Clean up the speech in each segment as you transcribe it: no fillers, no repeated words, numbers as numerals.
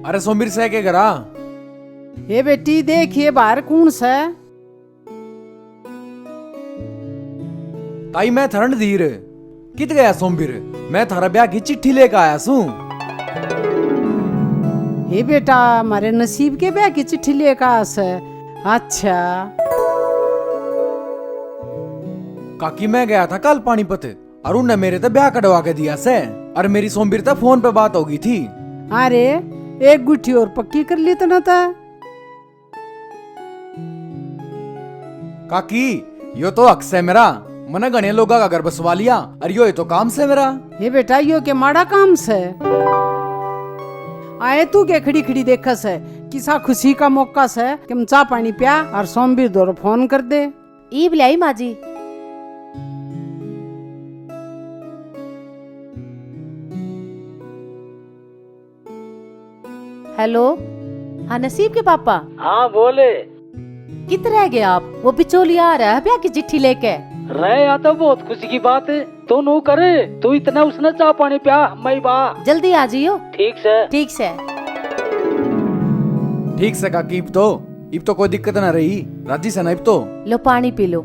अरे सोमवीर से के घरा ये बेटी देखिए बाहर कौन सा ताई मैं थरण धीर कित गया सोमवीर, मैं थारा ब्याह की चिट्ठी लेकर आया सू। हे बेटा हमारे नसीब के ब्याह की चिट्ठी लेकर आस है। अच्छा काकी मैं गया था कल पानीपत और उनने मेरे तो ब्याह कटवा के दिया से, और मेरी सोमवीर तो फोन पे बात होगी थी। अरे एक गुट्ठी और पक्की कर ली तो ना था। काकी यो तो हक से मेरा, मने गणे लोगा का घर बसवा लिया और यो तो काम से मेरा। ये बेटा यो के माड़ा काम से आए तू के खड़ी खड़ी देखस है, किसा खुशी का मौका से कि हम चाह पानी पिया और सोमवीर दौर फोन कर दे। ई बुलाई माँ जी। हेलो, हाँ नसीब के पापा। हाँ बोले। कित रह गए आप? वो बिचौलिया आ रहा है ब्याह की चिट्ठी लेके। रहे या तो बहुत खुशी की बात है, तो नू करे तू इतना उसने चाह पानी पिया मैं बा जल्दी आ जियो। ठीक से। ठीक से। ठीक से काकी, इब तो कोई दिक्कत ना रही, राजी से ना इब तो। लो पानी पी लो।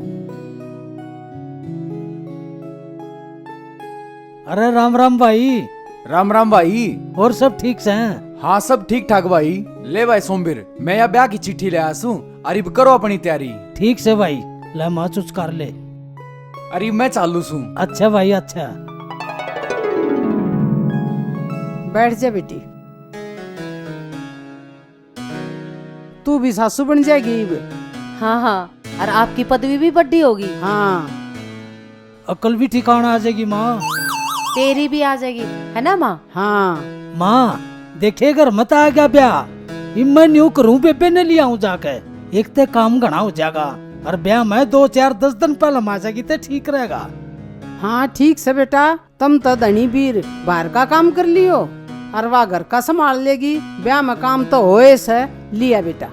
अरे राम राम भाई। राम राम भाई। और सब ठीक से हैं? हाँ सब ठीक ठाक भाई। ले भाई सोमवीर, मैं यहाँ ब्याह की चिट्ठी ले आया हूँ, अरे करो अपनी तैयारी। ठीक से भाई, ले माँ कर ले। अरे मैं चालू हूँ। अच्छा भाई अच्छा। बैठ जा बेटी, तू भी सासू बन जाएगी अब। हाँ हाँ, और आपकी पदवी भी बड़ी होगी। हाँ अकल भी ठिकाना आ जाएगी माँ। तेरी भी आ जाएगी, है ना माँ? हाँ माँ देखे घर मत आ गया ब्याह, मैं न्यू करूँ बेबे ने लिया हूँ जाके, एक ते काम घना हो जाएगा और ब्याह में 2-4-10 दिन पहले आ जाएगी तो ठीक रहेगा। हाँ ठीक से बेटा, तुम तो धनी वीर बाहर का काम कर लियो और वह घर का संभाल लेगी, ब्याह में काम तो होए से लिया बेटा।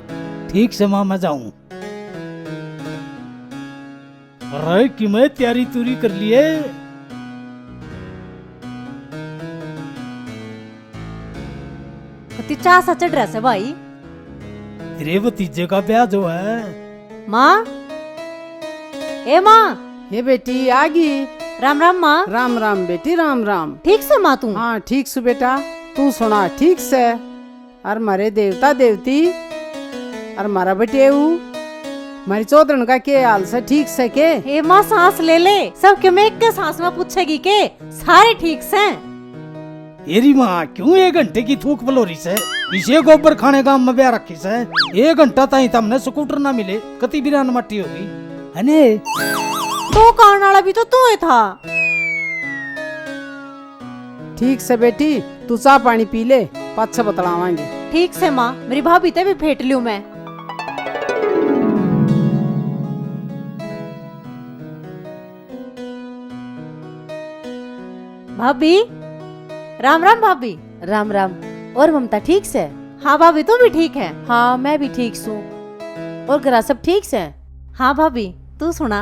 ठीक से माँ मैं जाऊँ। अरे कि मैं तैयारी तुरी कर लिए। चा सा चढ़ रहा है भाई। तेरे भतीजे का ब्याह जो है। माँ, ए माँ। ये बेटी आ गई। राम राम माँ। राम राम बेटी, राम राम। ठीक से माँ तू? हाँ ठीक से बेटा, तू सुना ठीक से। और मारे देवता देवती और मारा बेटेऊ मारी चौधरन का के हाल से ठीक से के। ए माँ सांस ले ले, सब के में एक के सांस में पूछेगी के सारे ठीक से। एरी माँ क्यों 1 घंटे की थूक बलोरी से इसे गोबर खाने का में ब्याह रखी से 1 घंटा ताई तमने स्कूटर ना मिले कति बिरान मट्टी होगी है ने। तो कारण वाला भी तो तू ही था। ठीक से बेटी, तू चाह पानी पी ले, पाछे बतलावांगे। ठीक से माँ, मेरी भाभी ते भी फेंट लियो मैं। भाभी, राम राम भाभी। राम राम। और ममता ठीक से? हाँ भाभी तू भी ठीक है? हाँ मैं भी ठीक हूँ। और घर सब ठीक से? हाँ भाभी तू सुना?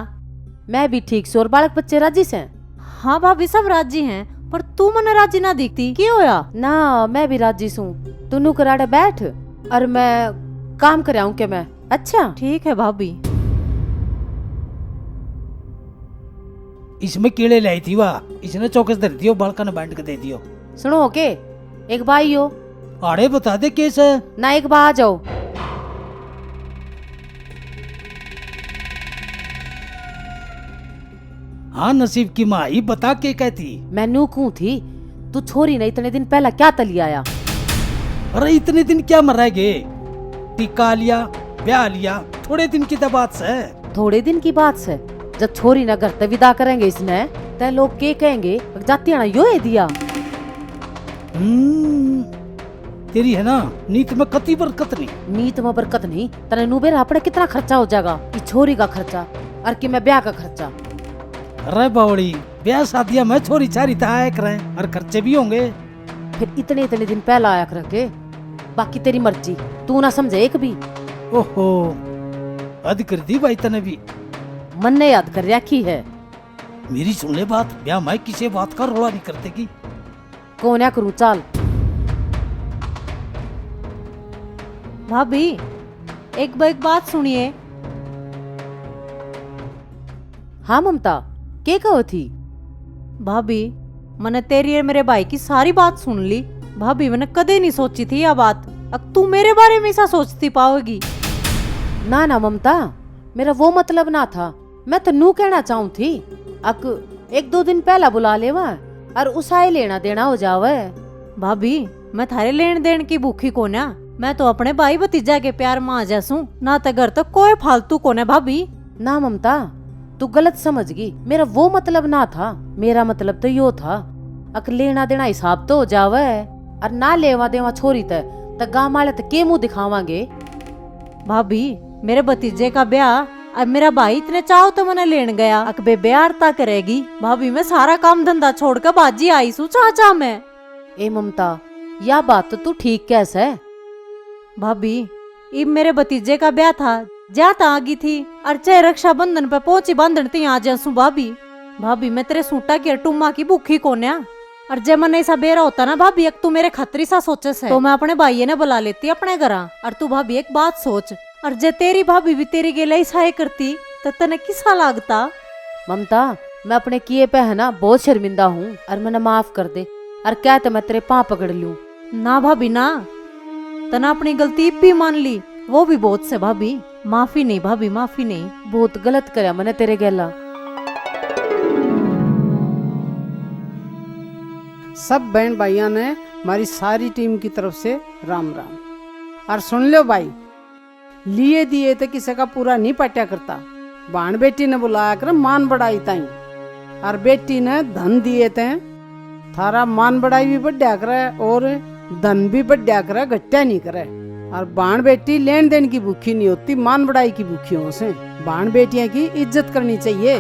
मैं भी ठीक हूँ। और बालक बच्चे राजी से? हाँ भाभी सब राजी हैं, पर तू मन राजी ना दिखती, क्यों होया? ना मैं भी राजी हूँ, तू कराड़े बैठ और मैं काम कर आऊँ क्या मैं? अच्छा ठीक है भाभी। इसमें कीड़े लाई थी वाह, इसने चौकस धर दियो, बालका ने बांट के दे दियो। सुनो ओके, एक भाई हो आड़े बता दे कैसे ना, एक बार आ जाओ। हाँ नसीब की माँ ही बता के कहती। मैं नूकू थी, तू छोरी नहीं इतने दिन पहला क्या तली आया? अरे इतने दिन क्या मर रह गए, टिका लिया ब्याह लिया, थोड़े दिन की तो बात से। थोड़े दिन की बात से? जब छोरी न घर ते विदा करेंगे इसने ते लोग के कहेंगे जाती ना यो है दिया। तेरी है ना नीत में कति बरकत नहीं। नीत में बरकत नहीं, तने नुबेरा अपने कितना खर्चा हो जाएगा कि छोरी का खर्चा और कि मैं ब्याह का खर्चा। अरे बावड़ी ब्याह शादियां में छोरी चारी आया करे और खर्चे भी होंगे। फिर इतने इतने दिन पहला आया करके, बाकी तेरी मर्जी, तू ना समझे एक भी। ओहो हद कर दी भाई तने भी। मन ने याद कर रखी है। मेरी सुन ले बात, ब्याह मैं किसी बात का रोला नहीं करते की। कौन या करूँ चाल। भाभी एक बात सुनिए। हाँ ममता, के कहो थी? भाभी मैंने तेरी और मेरे भाई की सारी बात सुन ली। भाभी मैंने कदे नहीं सोची थी यह बात, अब तू मेरे बारे में ऐसा सोचती पाओगी? ना ना ममता, मेरा वो मतलब ना था। मैं तो नू कहना चाहूँ थी अक 1-2 दिन पहला बुला लेवा और उसाए लेना देना हो जावे। भाभी मैं थारे लेन देन की भूखी को ना, मैं तो अपने भाई भतीजा के प्यार में आ जासू ना, ते घर तो कोई फालतू को ना। भाभी ना ममता, तू गलत समझ गई, मेरा वो मतलब ना था। मेरा मतलब तो यो था अक लेना देना हिसाब तो हो जावे और ना लेवा देवा छोरी त गाँव वाले तो के मुंह दिखावांगे। भाभी मेरे भतीजे का ब्याह अब मेरा भाई इतने चाहो तो मैंने लेन गया, अक बे ब्याहता करेगी। भाभी मैं सारा काम धंधा छोड़कर बाजी आई सू चाचा मैं। ए ममता, यह बात तो तू ठीक कैसे? भाभी इब मेरे भतीजे का ब्याह था, जाता आगी थी और चाहे रक्षाबंधन पे पहुंची बांधन ती आ जासू। भाभी मैं तेरे सूटा की टुम्मा की भूखी कोन्या, और जब मन ऐसा बेरा होता ना भाभी, एक तू मेरे खतरी सा सोचे से तो मैं अपने भाई ने बुला लेती अपने घर। और तू भाभी एक बात सोच, और जे तेरी भाभी भी तेरी गेला ऐसा करती तो तने किसा लागता? ममता मैं अपने किए पे है ना बहुत शर्मिंदा हूँ, और मैंने माफ कर दे, और क्या तो मैं तेरे पाँव पकड़ लूं। ना भाभी ना, तना अपनी गलती भी मान ली, वो भी बहुत से भाभी। माफी नहीं भाभी, माफी नहीं, बहुत गलत करया मैंने तेरे गेला। सब बहन भाइयों ने हमारी सारी टीम की तरफ से राम राम। और सुन लो भाई, लिए दिए तो किसी का पूरा नहीं पट्या करता। बाण बेटी ने बुलाया कर मान बढ़ाई ताई, और बेटी ने धन दिए थे, थारा मान बढ़ाई भी बढ़िया करे और धन भी बढ़िया करे, घट्या नहीं करे। और बाण बेटी लेन देन की भूखी नहीं होती, मान बढ़ाई की भूखी हो से। बाण बेटियां की इज्जत करनी चाहिए।